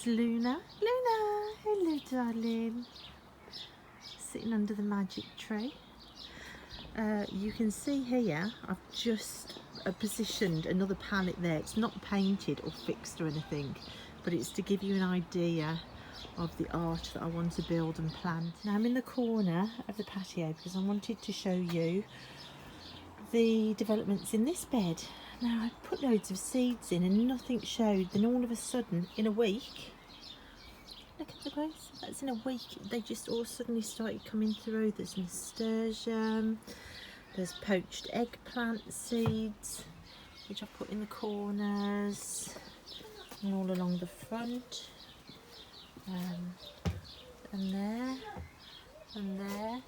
Luna. Luna, hello darling. Sitting under the magic tree. You can see here I've just positioned another pallet there. It's not painted or fixed or anything, but it's to give you an idea of the art that I want to build and plant. Now I'm in the corner of the patio because I wanted to show you the developments in this bed. Now I put loads of seeds in and nothing showed, then all of a sudden in a week, look at the growth, that's in a week, they just all suddenly started coming through. There's nasturtium, there's poached eggplant seeds which I've put in the corners and all along the front, and there and there.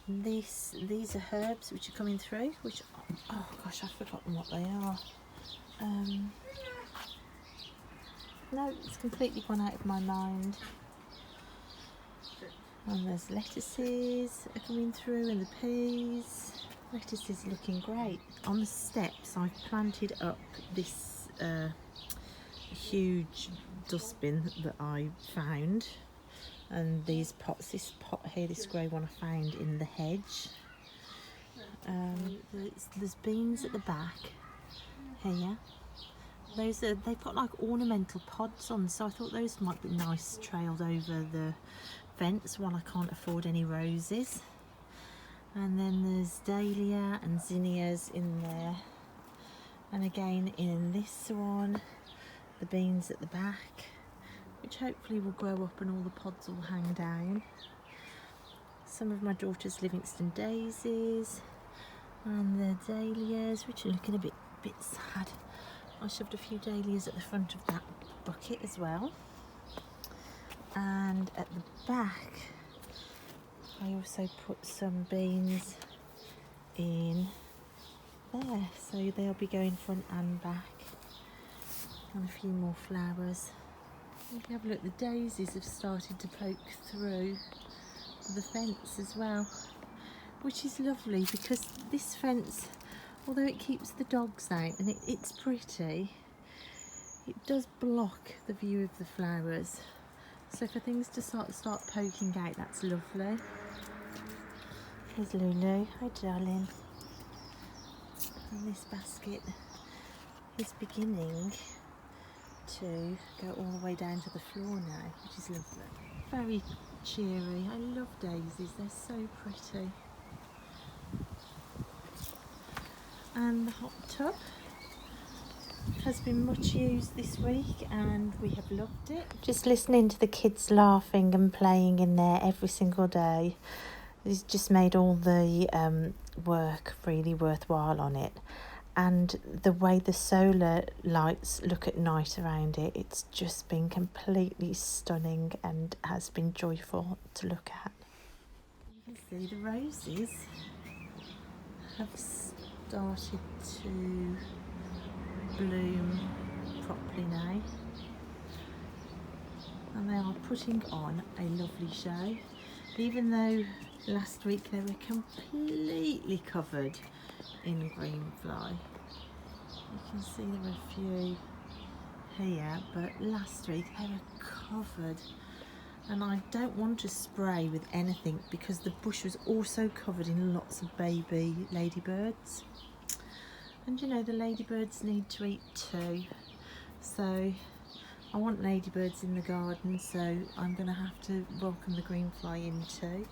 These are herbs which are coming through, which, oh gosh, I've forgotten what they are. No, it's completely gone out of my mind. And there's lettuces are coming through, and the peas. Lettuce is looking great. On the steps I've planted up this huge dustbin that I found. And these pots, this pot here, this grey one I found in the hedge. There's beans at the back here. They've got like ornamental pods on, so I thought those might be nice trailed over the fence while I can't afford any roses. And then there's dahlia and zinnias in there. And again in this one, the beans at the back, which hopefully will grow up and all the pods will hang down. Some of my daughter's Livingston daisies and the dahlias, which are looking a bit sad. I shoved a few dahlias at the front of that bucket as well. And at the back, I also put some beans in there, so they'll be going front and back. And a few more flowers. You can have a look, the daisies have started to poke through the fence as well, which is lovely because this fence, although it keeps the dogs out and it's pretty, it does block the view of the flowers. So for things to start poking out, that's lovely. Here's Lulu, hi darling. And this basket is beginning to go all the way down to the floor now, which is lovely. Very cheery. I love daisies, they're so pretty. And the hot tub has been much used this week and we have loved it. Just listening to the kids laughing and playing in there every single day, it's just made all the work really worthwhile on it. And the way the solar lights look at night around it, it's just been completely stunning and has been joyful to look at. You can see the roses have started to bloom properly now. And they are putting on a lovely show. Even though last week they were completely covered in green fly. You can see there are a few here, but last week they were covered. And I don't want to spray with anything because the bush was also covered in lots of baby ladybirds. And you know, the ladybirds need to eat too. So I want ladybirds in the garden, so I'm going to have to welcome the green fly in too.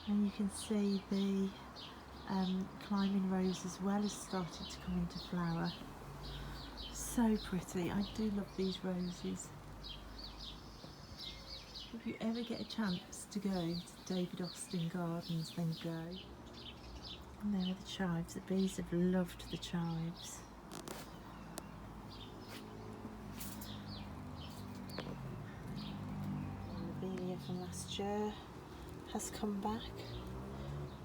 And you can see the climbing rose as well has started to come into flower. So pretty. I do love these roses. If you ever get a chance to go to David Austin Gardens, then go. And there are the chives. The bees have loved the chives. The lobelia from last year has come back.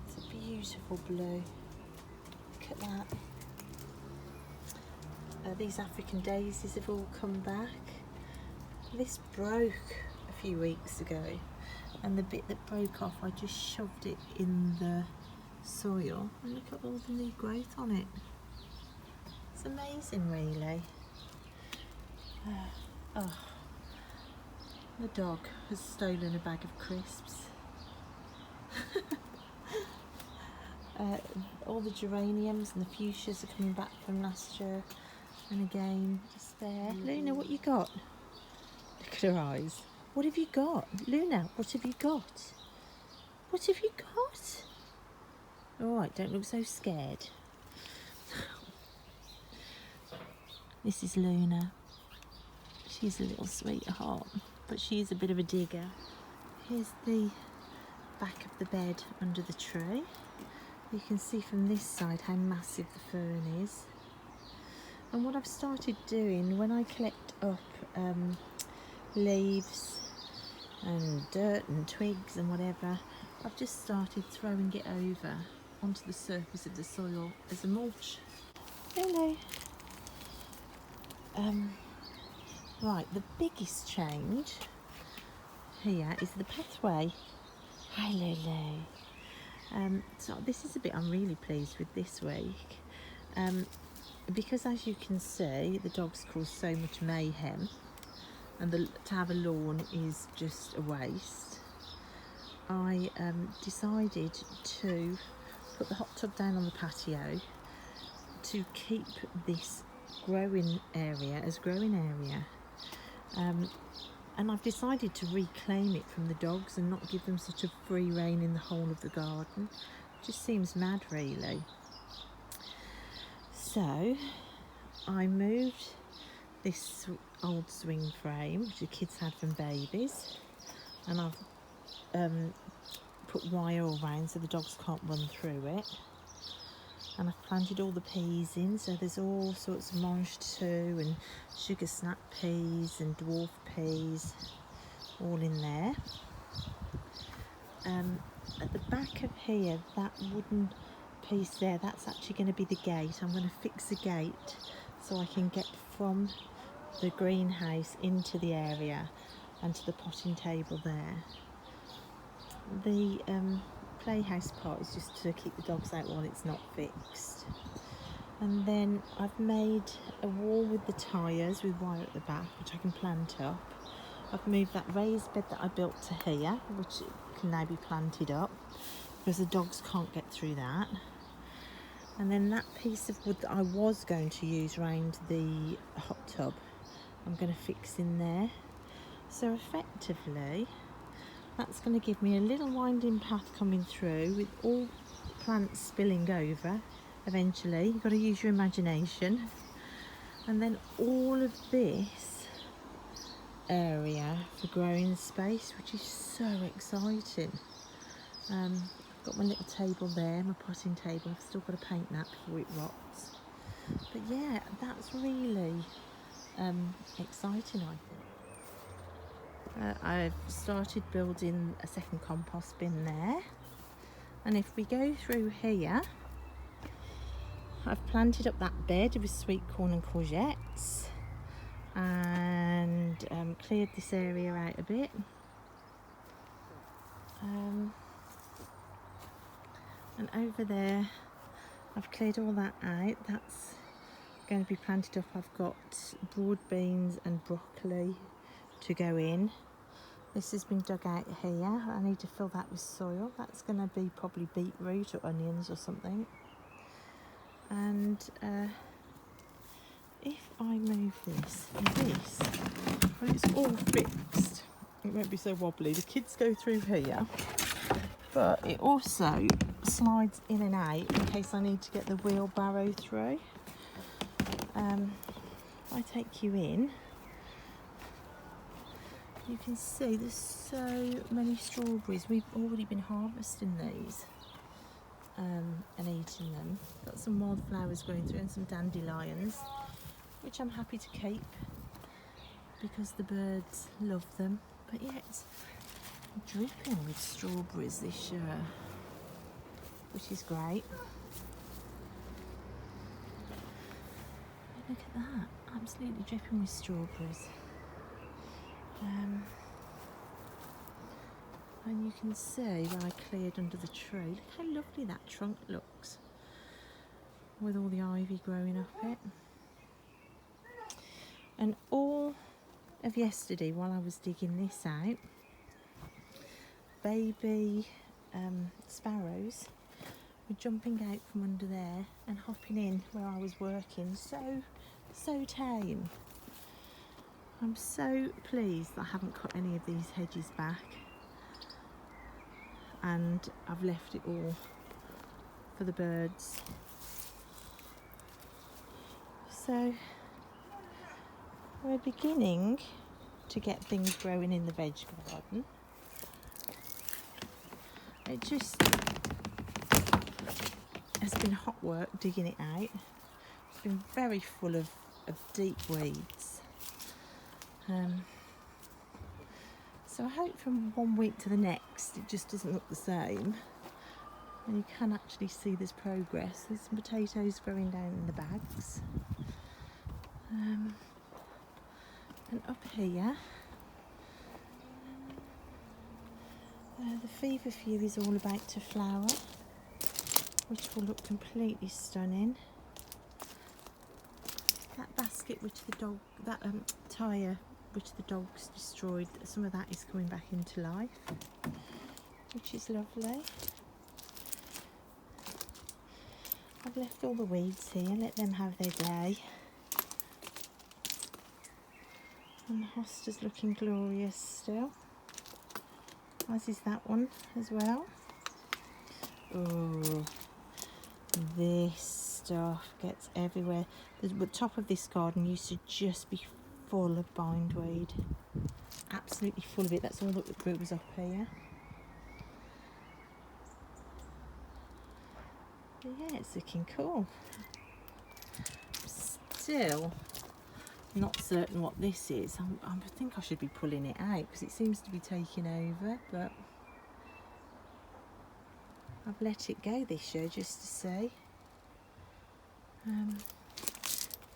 It's a beautiful blue. Look at that. These African daisies have all come back. This broke a few weeks ago, and the bit that broke off, I just shoved it in the soil, and look at all the new growth on it. It's amazing, really. Oh, the dog has stolen a bag of crisps. All the geraniums and the fuchsias are coming back from last year, and again, just there. Luna, what you got? Look at her eyes. What have you got? Luna, what have you got? What have you got? Alright, don't look so scared. This is Luna. She's a little sweetheart, but she's a bit of a digger. Here's the back of the bed under the tree. You can see from this side how massive the fern is. And what I've started doing when I collect up leaves and dirt and twigs and whatever, I've just started throwing it over onto the surface of the soil as a mulch. Hello. Right, the biggest change here is the pathway. Hi Lulu. So this is a bit I'm really pleased with this week, because as you can see, the dogs cause so much mayhem, and to have a lawn is just a waste. I decided to put the hot tub down on the patio to keep this growing area as growing area, and I've decided to reclaim it from the dogs and not give them such a free rein in the whole of the garden. It just seems mad, really. So I moved this old swing frame which the kids had from babies, and I've put wire all round so the dogs can't run through it, and I've planted all the peas in, so there's all sorts of mange tout and sugar snap peas and dwarf peas all in there. At the back of here, that wooden piece there, that's actually going to be the gate. I'm going to fix a gate so I can get from the greenhouse into the area and to the potting table there. The playhouse part is just to keep the dogs out while it's not fixed. And then I've made a wall with the tyres with wire at the back, which I can plant up. I've moved that raised bed that I built to here, which can now be planted up because the dogs can't get through that. And then that piece of wood that I was going to use around the hot tub, I'm going to fix in there. So effectively, that's going to give me a little winding path coming through with all plants spilling over eventually. You've got to use your imagination. And then all of this area for growing space, which is so exciting. I've got my little table there, my potting table. I've still got to paint that before it rots. But yeah, that's really exciting, I think. I've started building a second compost bin there, and if we go through here, I've planted up that bed with sweet corn and courgettes, and cleared this area out a bit, and over there I've cleared all that out. That's going to be planted up. I've got broad beans and broccoli to go in. This has been dug out here. I need to fill that with soil. That's going to be probably beetroot or onions or something. And if I move this and this, well, it's all fixed, it won't be so wobbly. The kids go through here, but it also slides in and out in case I need to get the wheelbarrow through. If I take you in, you can see there's so many strawberries. We've already been harvesting these and eating them. Got some wildflowers growing through and some dandelions, which I'm happy to keep because the birds love them. But yeah, it's dripping with strawberries this year, which is great. Look at that, absolutely dripping with strawberries. And you can see where I cleared under the tree. Look how lovely that trunk looks with all the ivy growing up it. And all of yesterday, while I was digging this out, baby sparrows were jumping out from under there and hopping in where I was working. So tame. I'm so pleased that I haven't cut any of these hedges back, and I've left it all for the birds. So we're beginning to get things growing in the veg garden. It just has been hot work digging it out. It's been very full of deep weeds. So I hope from one week to the next it just doesn't look the same, and you can actually see there's progress. There's some potatoes growing down in the bags. And up here, the feverfew is all about to flower, which will look completely stunning. That basket which the dog, tyre which the dogs destroyed, some of that is coming back into life, which is lovely. I've left all the weeds here, let them have their day. And the hosta's looking glorious still, as is that one as well. Oh, this stuff gets everywhere. The top of this garden used to just be full of bindweed, absolutely full of it. That's all that grows up here. But yeah, it's looking cool. Still not certain what this is. I think I should be pulling it out because it seems to be taking over, but I've let it go this year just to see.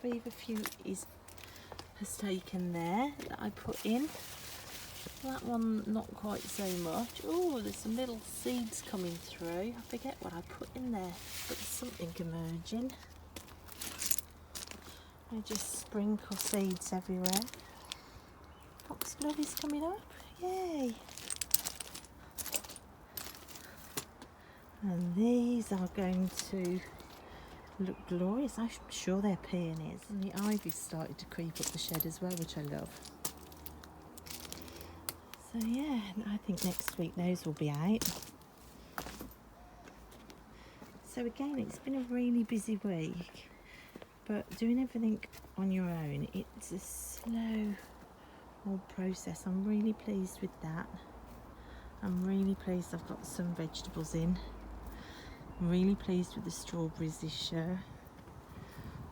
Feverfew has taken there that I put in. That one not quite so much. Oh, there's some little seeds coming through. I forget what I put in there, but there's something emerging. I just sprinkle seeds everywhere. Foxglove is coming up. Yay! And these are going to look glorious. I'm sure they're peonies. And the ivy's started to creep up the shed as well, which I love. So yeah, I think next week those will be out. So again, it's been a really busy week, but doing everything on your own, it's a slow old process. I'm really pleased with that. I'm really pleased I've got some vegetables in. I'm really pleased with the strawberries this year.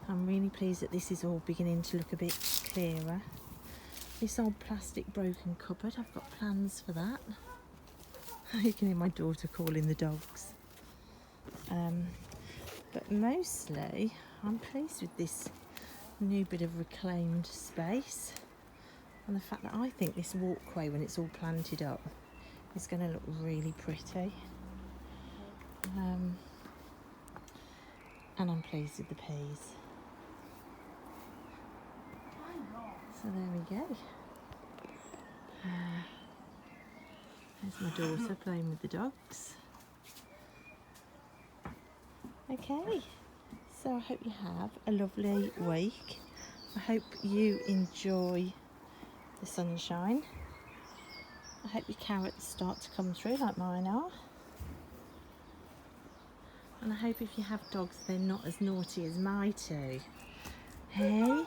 I'm really pleased that this is all beginning to look a bit clearer. This old plastic broken cupboard, I've got plans for that. You can hear my daughter calling the dogs. But mostly I'm pleased with this new bit of reclaimed space, and the fact that I think this walkway, when it's all planted up, is going to look really pretty. And I'm pleased with the peas. So there we go. There's my daughter playing with the dogs. Okay, so I hope you have a lovely week. I hope you enjoy the sunshine. I hope your carrots start to come through like mine are. And I hope if you have dogs, they're not as naughty as my two. Hey?